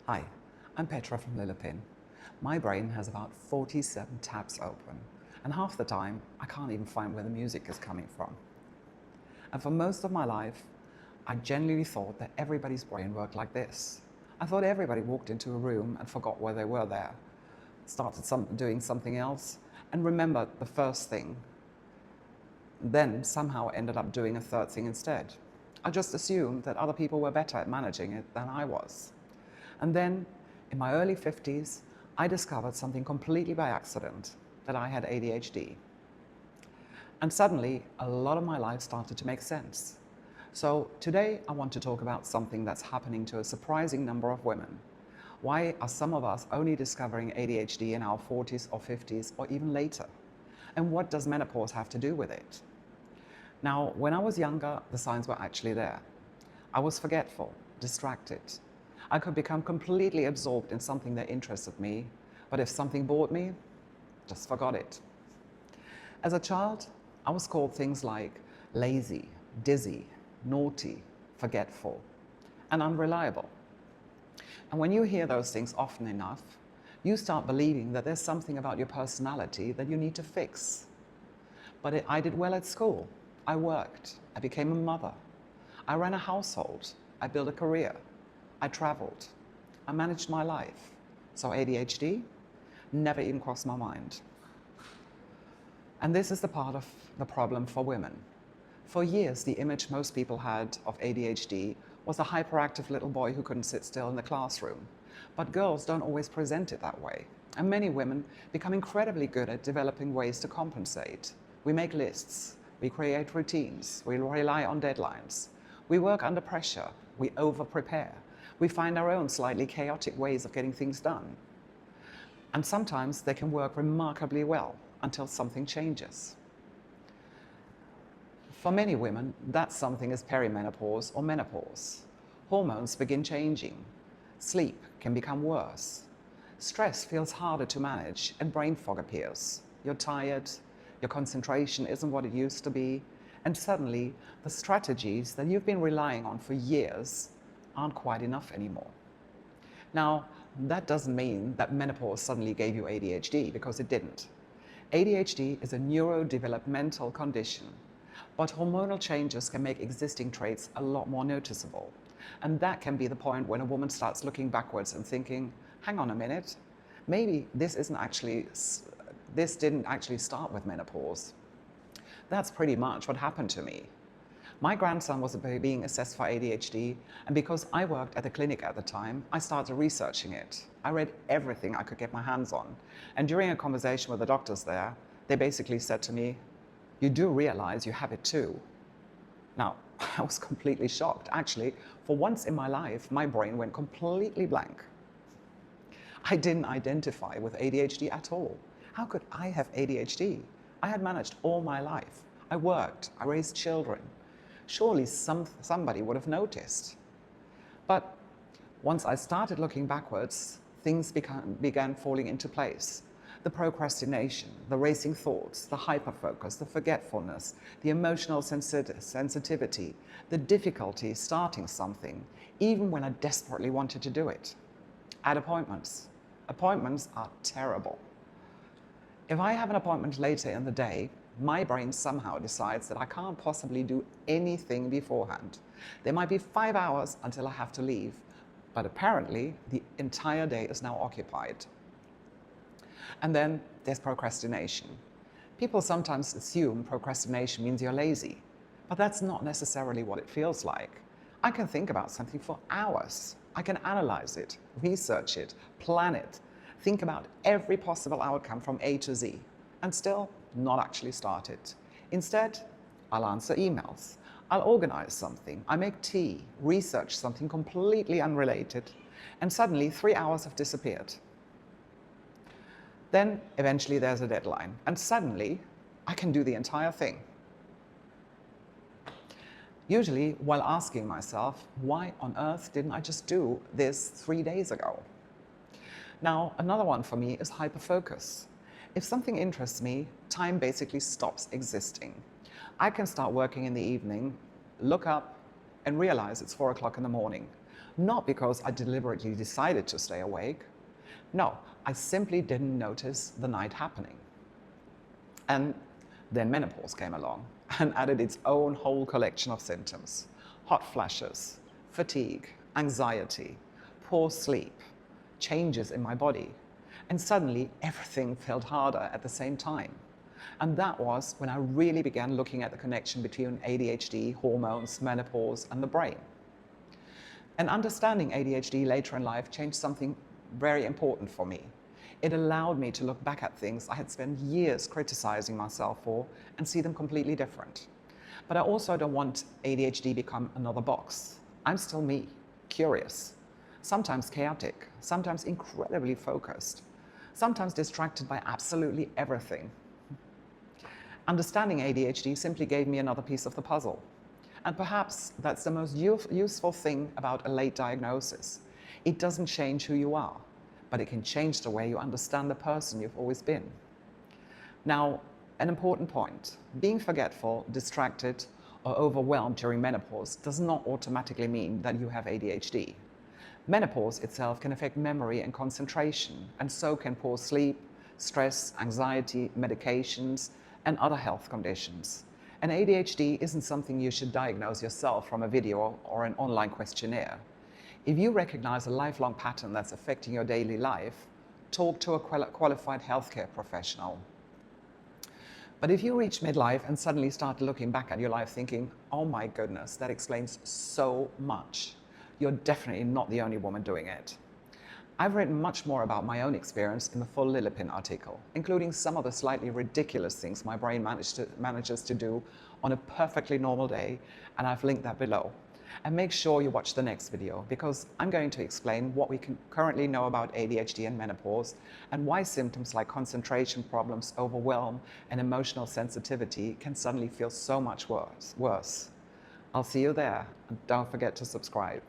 Hi, I'm Petra from Lillepin. My brain has about 47 tabs open, and half the time I can't even find where the music is coming from. And for most of my life, I genuinely thought that everybody's brain worked like this. I thought everybody walked into a room and forgot why they were there, started doing something else, and remembered the first thing, then somehow ended up doing a third thing instead. I just assumed that other people were better at managing it than I was. And then, in my early 50s, I discovered something completely by accident, that I had ADHD. And suddenly, a lot of my life started to make sense. So today, I want to talk about something that's happening to a surprising number of women. Why are some of us only discovering ADHD in our 40s or 50s or even later? And what does menopause have to do with it? Now, when I was younger, the signs were actually there. I was forgetful, distracted. I could become completely absorbed in something that interested me, but if something bored me, just forgot it. As a child, I was called things like lazy, dizzy, naughty, forgetful, and unreliable. And when you hear those things often enough, you start believing that there's something about your personality that you need to fix. But I did well at school. I worked. I became a mother. I ran a household. I built a career. I traveled. I managed my life. So ADHD never even crossed my mind. And this is the part of the problem for women. For years, the image most people had of ADHD was a hyperactive little boy who couldn't sit still in the classroom. But girls don't always present it that way. And many women become incredibly good at developing ways to compensate. We make lists. We create routines. We rely on deadlines. We work under pressure. We over-prepare. We find our own slightly chaotic ways of getting things done. And sometimes they can work remarkably well until something changes. For many women, that something is perimenopause or menopause. Hormones begin changing. Sleep can become worse. Stress feels harder to manage and brain fog appears. You're tired, your concentration isn't what it used to be, and suddenly the strategies that you've been relying on for years aren't quite enough anymore. Now, that doesn't mean that menopause suddenly gave you ADHD, because it didn't. ADHD is a neurodevelopmental condition, but hormonal changes can make existing traits a lot more noticeable. And that can be the point when a woman starts looking backwards and thinking, hang on a minute, maybe this didn't actually start with menopause. That's pretty much what happened to me. My grandson was being assessed for ADHD, and because I worked at the clinic at the time, I started researching it. I read everything I could get my hands on. And during a conversation with the doctors there, they basically said to me, you do realize you have it too. Now, I was completely shocked. Actually, for once in my life, my brain went completely blank. I didn't identify with ADHD at all. How could I have ADHD? I had managed all my life. I worked, I raised children. Surely somebody would have noticed. But once I started looking backwards, things began falling into place. The procrastination, the racing thoughts, the hyperfocus, the forgetfulness, the emotional sensitivity, the difficulty starting something, even when I desperately wanted to do it. At appointments. Appointments are terrible. If I have an appointment later in the day, my brain somehow decides that I can't possibly do anything beforehand. There might be 5 hours until I have to leave, but apparently the entire day is now occupied. And then there's procrastination. People sometimes assume procrastination means you're lazy, but that's not necessarily what it feels like. I can think about something for hours. I can analyze it, research it, plan it, think about every possible outcome from A to Z, and still not actually start it. Instead, I'll answer emails. I'll organize something. I make tea, research something completely unrelated, and suddenly 3 hours have disappeared. Then eventually there's a deadline, and suddenly I can do the entire thing. Usually while asking myself, why on earth didn't I just do this 3 days ago? Now, another one for me is hyperfocus. If something interests me, time basically stops existing. I can start working in the evening, look up, and realize it's 4 o'clock in the morning. Not because I deliberately decided to stay awake. No, I simply didn't notice the night happening. And then menopause came along and added its own whole collection of symptoms. Hot flashes, fatigue, anxiety, poor sleep, changes in my body. And suddenly everything felt harder at the same time. And that was when I really began looking at the connection between ADHD, hormones, menopause, and the brain. And understanding ADHD later in life changed something very important for me. It allowed me to look back at things I had spent years criticizing myself for and see them completely different. But I also don't want ADHD to become another box. I'm still me, curious, sometimes chaotic, sometimes incredibly focused, sometimes distracted by absolutely everything. Understanding ADHD simply gave me another piece of the puzzle. And perhaps that's the most useful thing about a late diagnosis. It doesn't change who you are, but it can change the way you understand the person you've always been. Now, an important point. Being forgetful, distracted, or overwhelmed during menopause does not automatically mean that you have ADHD. Menopause itself can affect memory and concentration, and so can poor sleep, stress, anxiety, medications, and other health conditions. And ADHD isn't something you should diagnose yourself from a video or an online questionnaire. If you recognize a lifelong pattern that's affecting your daily life, talk to a qualified healthcare professional. But if you reach midlife and suddenly start looking back at your life thinking, oh my goodness, that explains so much, you're definitely not the only woman doing it. I've written much more about my own experience in the full Lillepin article, including some of the slightly ridiculous things my brain manages to do on a perfectly normal day, and I've linked that below. And make sure you watch the next video, because I'm going to explain what we can currently know about ADHD and menopause, and why symptoms like concentration problems, overwhelm, and emotional sensitivity can suddenly feel so much worse. I'll see you there, and don't forget to subscribe.